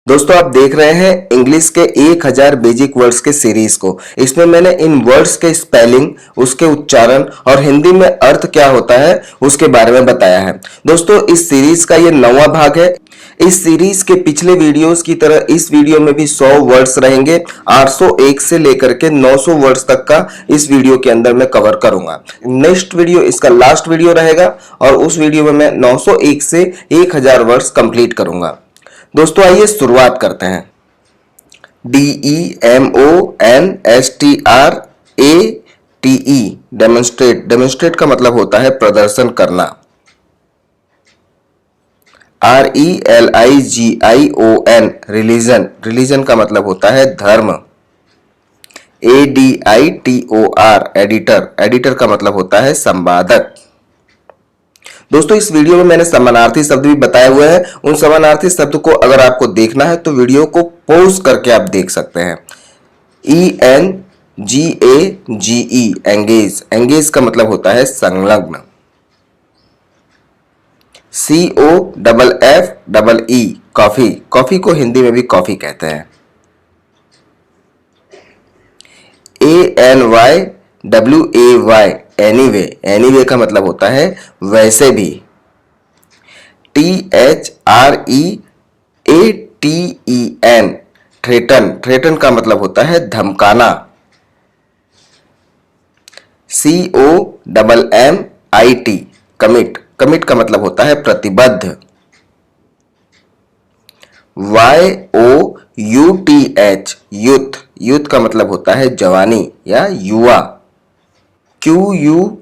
दोस्तों आप देख रहे हैं इंग्लिश के 1000 बेसिक वर्ड्स के सीरीज को। इसमें मैंने इन वर्ड्स के स्पेलिंग, उसके उच्चारण और हिंदी में अर्थ क्या होता है उसके बारे में बताया है। दोस्तों इस सीरीज का ये 9वां भाग है। इस सीरीज के पिछले वीडियोस की तरह इस वीडियो में भी 100 वर्ड्स रहेंगे। 801 से लेकर के 900 वर्ड्स तक का इस वीडियो के अंदर मैं कवर करूंगा। नेक्स्ट वीडियो इसका लास्ट वीडियो रहेगा और उस वीडियो में मैं 901 से 1000 वर्ड्स कंप्लीट करूंगा। दोस्तों आइए शुरुआत करते हैं। DEMONSTRATE demonstrate. डेमोन्स्ट्रेट का मतलब होता है प्रदर्शन करना। RELIGION religion. रिलीजन का मतलब होता है धर्म। ADITOR editor. एडिटर का मतलब होता है संपादक। दोस्तों इस वीडियो में मैंने समानार्थी शब्द भी बताए हुए हैं। उन समानार्थी शब्द को अगर आपको देखना है तो वीडियो को पॉज करके आप देख सकते हैं। ENGAGE engage. एंगेज का मतलब होता है संलग्न। COFFEE coffee. कॉफी को हिंदी में भी कॉफी कहते हैं। ANYWAY anyway. एनीवे का मतलब होता है वैसे भी। THREATEN threaten. थ्रेटन का मतलब होता है धमकाना। COMMIT commit. कमिट का मतलब होता है प्रतिबद्ध। YOUTH youth. यूथ का मतलब होता है जवानी या युवा। QUARTER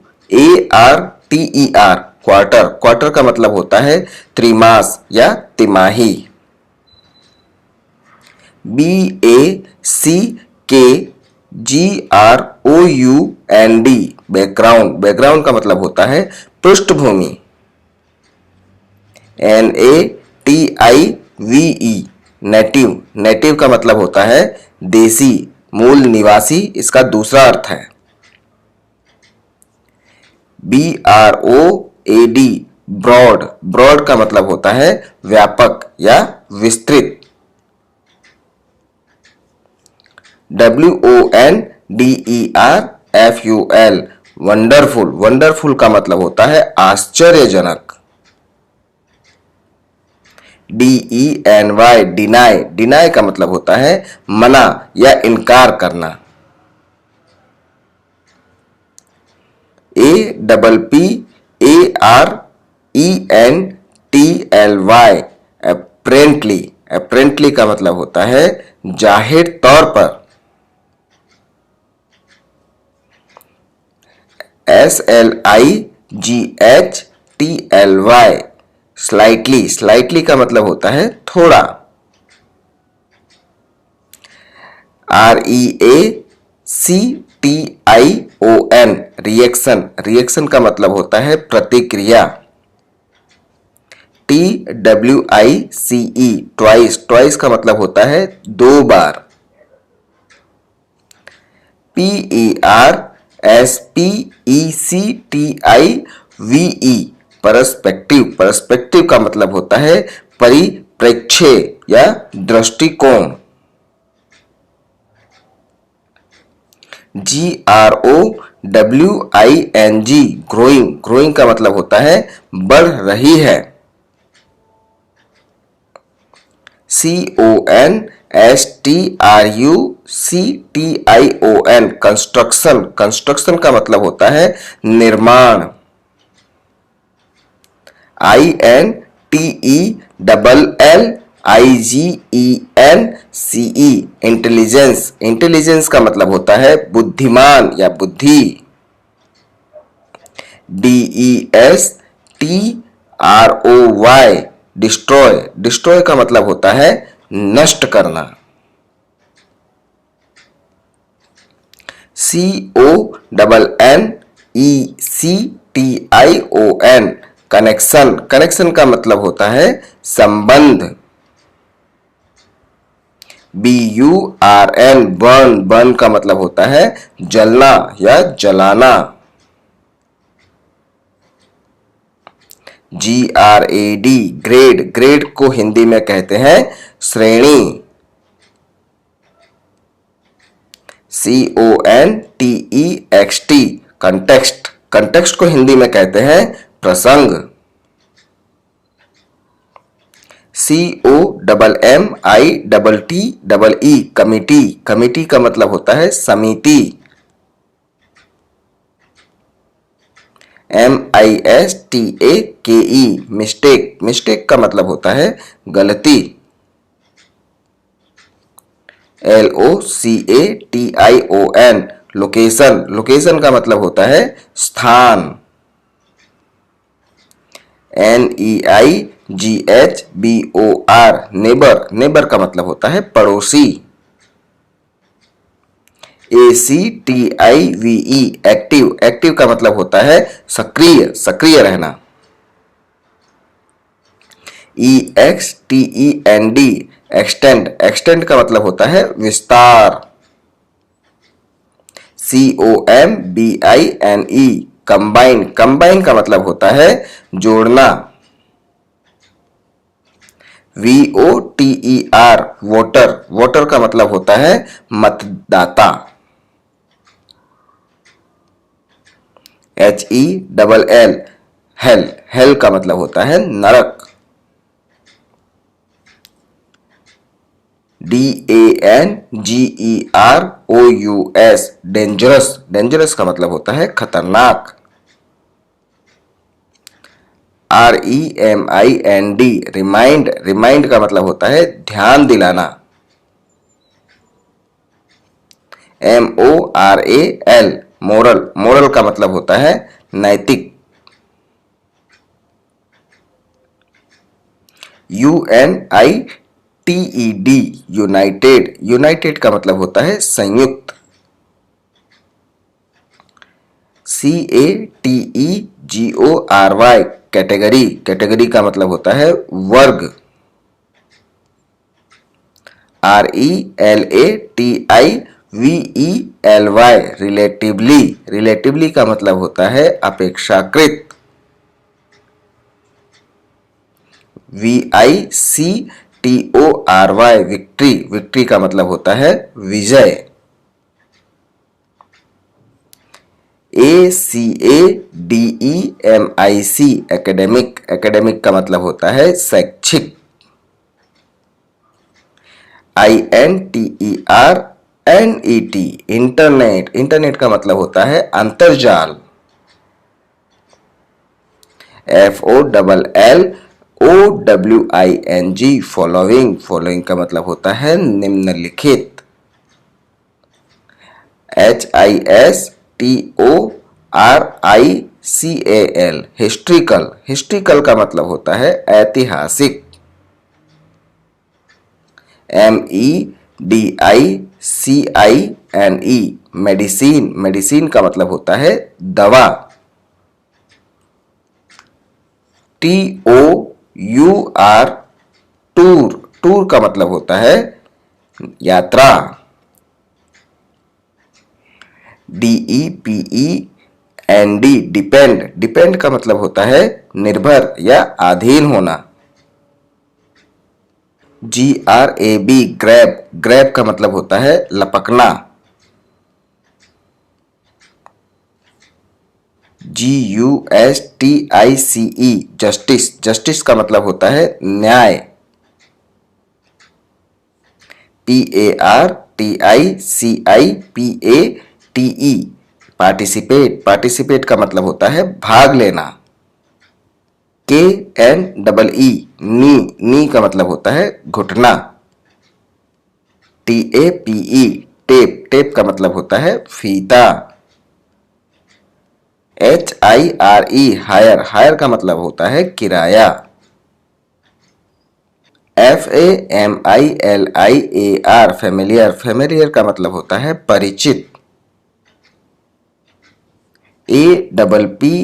quarter. क्वार्टर का मतलब होता है त्रिमास या तिमाही। BACKGROUND background. बैकग्राउंड का मतलब होता है पृष्ठभूमि। NATIVE native. नेटिव का मतलब होता है देसी, मूल निवासी, इसका दूसरा अर्थ है। BROAD broad. ब्रॉड का मतलब होता है व्यापक या विस्तृत। WONDERFUL wonderful. वंडरफुल का मतलब होता है आश्चर्यजनक। DENY deny. डिनाई का मतलब होता है मना या इनकार करना। APPARENTLY अप्रेंटली। अप्रेंटली का मतलब होता है जाहिर तौर पर। SLIGHTLY slightly. स्लाइटली का मतलब होता है थोड़ा। REACTION reaction. रिएक्शन का मतलब होता है प्रतिक्रिया। TWICE twice. ट्वाइस का मतलब होता है दो बार। PERSPECTIVE perspective. परस्पेक्टिव का मतलब होता है परिप्रेक्ष्य या दृष्टिकोण। GROWING growing. ग्रोइंग का मतलब होता है बढ़ रही है। CONSTRUCTION construction. कंस्ट्रक्शन का मतलब होता है निर्माण। INTELLIGENCE intelligence. इंटेलिजेंस का मतलब होता है बुद्धिमान या बुद्धि। DESTROY destroy. डिस्ट्रॉय का मतलब होता है नष्ट करना। CONNECTION connection. कनेक्शन का मतलब होता है संबंध। BURN burn. बर्न का मतलब होता है जलना या जलाना। GRAD, ग्रेड, ग्रेड को हिंदी में कहते हैं श्रेणी। CONTEXT, कंटेक्स्ट, कंटेक्स्ट को हिंदी में कहते हैं प्रसंग। COMMITTEE, कमिटी, कमिटी का मतलब होता है समिति। MISTAKE, मिस्टेक, मिस्टेक का मतलब होता है गलती। LOCATION, लोकेशन, लोकेशन का मतलब होता है स्थान। NEIGHBOR, नेबर, नेबर का मतलब होता है पड़ोसी। ACTIVE, एक्टिव, एक्टिव का मतलब होता है सक्रिय, सक्रिय रहना। EXTEND, एक्सटेंड, एक्सटेंड का मतलब होता है विस्तार। COMBINE, कंबाइन, कंबाइन का मतलब होता है जोड़ना। VOTER, वोटर, वोटर का मतलब होता है मतदाता। HELL, हेल, हेल का मतलब होता है नरक। DANGEROUS, डेंजरस, डेंजरस का मतलब होता है खतरनाक। REMIND, रिमाइंड, रिमाइंड का मतलब होता है ध्यान दिलाना। MORAL, मोरल, मोरल का मतलब होता है नैतिक। UNITED, यूनाइटेड, यूनाइटेड का मतलब होता है संयुक्त। CATEGORY, कैटेगरी, कैटेगरी का मतलब होता है वर्ग। RELATIVELY, रिलेटिवली, रिलेटिवली का मतलब होता है अपेक्षाकृत। VICTORY, विक्ट्री, विक्ट्री का मतलब होता है विजय। ACADEMIC, एकेडमिक, एकेडमिक का मतलब होता है शैक्षिक। INTERNET, इंटरनेट, इंटरनेट का मतलब होता है अंतर्जाल। FOLLOWING, फॉलोइंग, फॉलोइंग का मतलब होता है निम्नलिखित। HISTORICAL, हिस्ट्रिकल, हिस्ट्रिकल का मतलब होता है ऐतिहासिक। MEDICINE, मेडिसिन, मेडिसिन का मतलब होता है दवा। TOUR, टूर, टूर का मतलब होता है यात्रा। DEPEND, डिपेंड, डिपेंड का मतलब होता है निर्भर या अधीन होना। GRAB, ग्रैब, ग्रैब का मतलब होता है लपकना। JUSTICE, जस्टिस, जस्टिस का मतलब होता है न्याय। PARTICIPATE, पार्टिसिपेट, पार्टिसिपेट का मतलब होता है भाग लेना। KNEE, नी, नी का मतलब होता है घुटना। TAPE, टेप, टेप का मतलब होता है फीता। HIRE, हायर, हायर का मतलब होता है किराया। FAMILIAR, फेमिलियर, फेमिलियर का मतलब होता है परिचित। APPROPRIATE,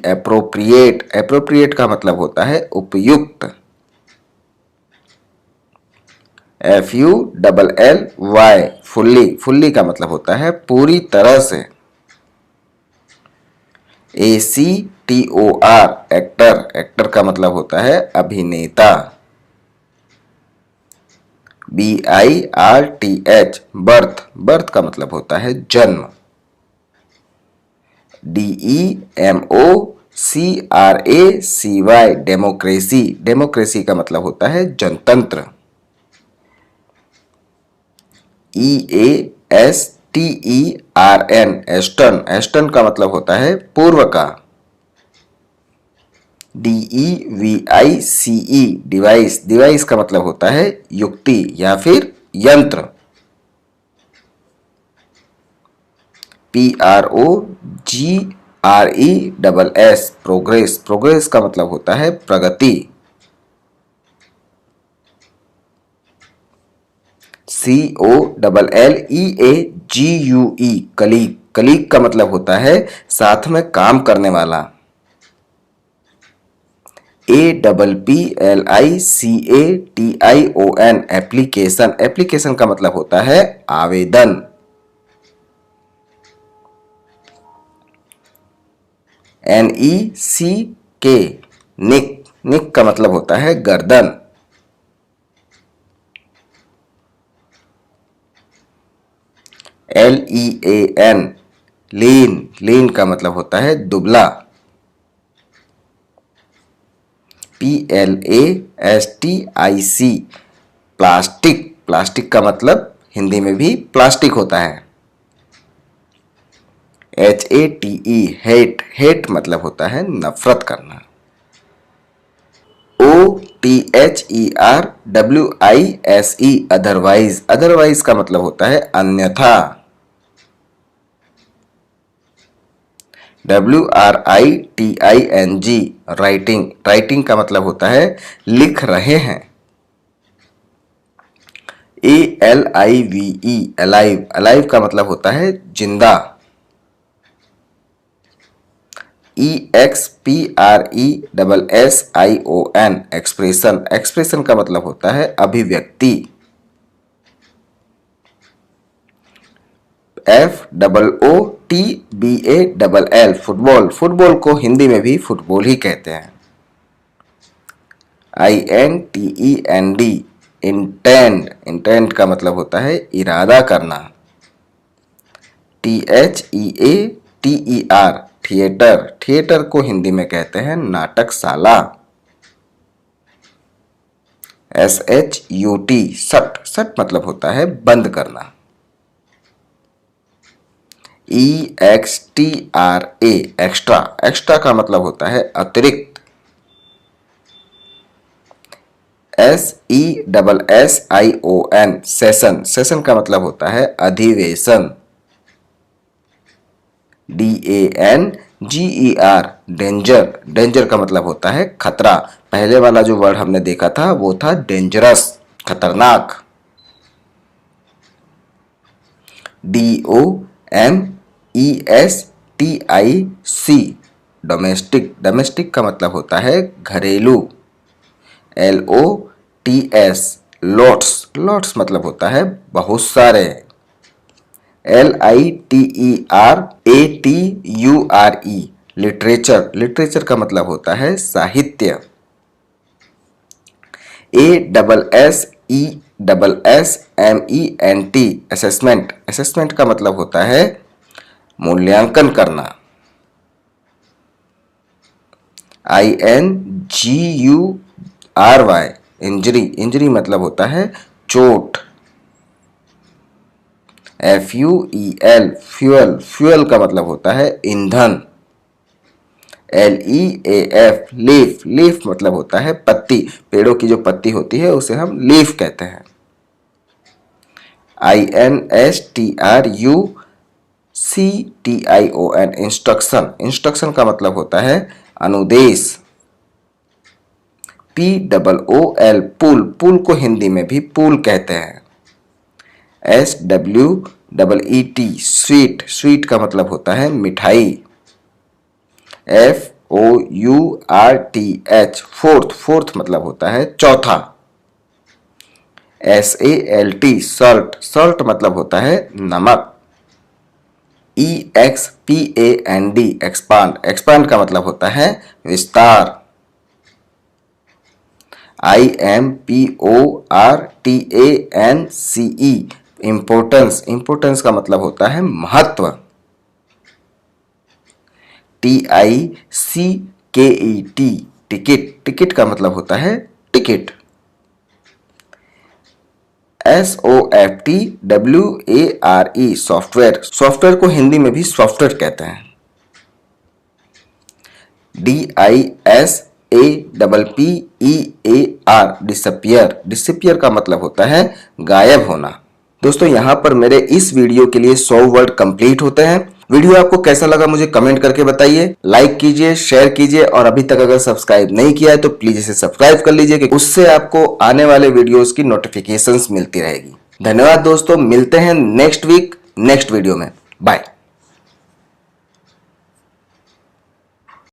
एप्रोप्रिएट, एप्रोप्रिएट का मतलब होता है उपयुक्त। FULLY, फुल्ली, फुल्ली का मतलब होता है पूरी तरह से। ACTOR एक्टर, एक्टर का मतलब होता है अभिनेता। BIRTH बर्थ, बर्थ का मतलब होता है जन्म। DEMOCRACY डेमोक्रेसी, डेमोक्रेसी का मतलब होता है जनतंत्र। EASTERN एस्टर्न, एस्टर्न का मतलब होता है पूर्व का। DEVICE डिवाइस, डिवाइस का मतलब होता है युक्ति या फिर यंत्र। PROGRESS प्रोग्रेस, प्रोग्रेस का मतलब होता है प्रगति। COLLEAGUE कलीग, कलीग का मतलब होता है साथ में काम करने वाला। APPLICATION एप्लीकेशन, एप्लीकेशन का मतलब होता है आवेदन। NECK निक, निक का मतलब होता है गर्दन। LEAN लीन, लीन का मतलब होता है दुबला। PLASTIC प्लास्टिक, प्लास्टिक का मतलब हिंदी में भी प्लास्टिक होता है। HATE हेट, हेट मतलब होता है नफरत करना। OTHERWISE अदरवाइज, अदरवाइज का मतलब होता है अन्यथा। WRITING राइटिंग, राइटिंग का मतलब होता है लिख रहे हैं। ALIVE अलाइव, अलाइव का मतलब होता है जिंदा। EXPRESSION एक्सप्रेशन, एक्सप्रेशन का मतलब होता है अभिव्यक्ति। FOOTBALL फुटबॉल, फुटबॉल को हिंदी में भी फुटबॉल ही कहते हैं। INTEND इंटेंड, इंटेंड का मतलब होता है इरादा करना। THEATER थिएटर, थिएटर को हिंदी में कहते हैं नाटकशाला। SHUT शट, शट मतलब होता है बंद करना। EXTRA एक्स्ट्रा, एक्स्ट्रा का मतलब होता है अतिरिक्त। SESSION सेशन, सेशन का मतलब होता है अधिवेशन। DANGER डेंजर, डेंजर का मतलब होता है खतरा। पहले वाला जो वर्ड हमने देखा था वो था डेंजरस, खतरनाक। DOMESTIC डोमेस्टिक, डोमेस्टिक का मतलब होता है घरेलू। LOTS लॉट्स, लॉट्स मतलब होता है बहुत सारे। LITERATURE लिटरेचर, लिटरेचर का मतलब होता है साहित्य। ASSESSMENT असेसमेंट, असेसमेंट का मतलब होता है मूल्यांकन करना। INGURY इंजरी, इंजरी मतलब होता है चोट। FUEL फ्यूअल, फ्यूअल का मतलब होता है ईंधन। LEAF लीफ, लीफ मतलब होता है पत्ती, पेड़ों की जो पत्ती होती है उसे हम लीफ कहते हैं। INSTRUCTION इंस्ट्रक्शन, इंस्ट्रक्शन का मतलब होता है अनुदेश। POOL पुल, पुल को हिंदी में भी पुल कहते हैं। SWEET स्वीट, स्वीट का मतलब होता है मिठाई। FOURTH फोर्थ, फोर्थ मतलब होता है चौथा। SALT सॉल्ट, सॉल्ट मतलब होता है नमक। EXPAND, expand. एक्सपांड का मतलब होता है विस्तार। IMPORTANCE, importance. इंपोर्टेंस का मतलब होता है महत्व। TICKET, ticket. टिकट का मतलब होता है टिकट। SOFTWARE, software. सॉफ्टवेयर को हिंदी में भी सॉफ्टवेयर कहते हैं। DISAPPEAR, disappear. डिसअपियर का मतलब होता है गायब होना। दोस्तों यहां पर मेरे इस वीडियो के लिए 100 वर्ड कंप्लीट होते हैं। वीडियो आपको कैसा लगा मुझे कमेंट करके बताइए। लाइक कीजिए, शेयर कीजिए और अभी तक अगर सब्सक्राइब नहीं किया है तो प्लीज इसे सब्सक्राइब कर लीजिए कि उससे आपको आने वाले वीडियोस की नोटिफिकेशंस मिलती रहेगी। धन्यवाद दोस्तों, मिलते हैं नेक्स्ट वीक नेक्स्ट वीडियो में। बाय।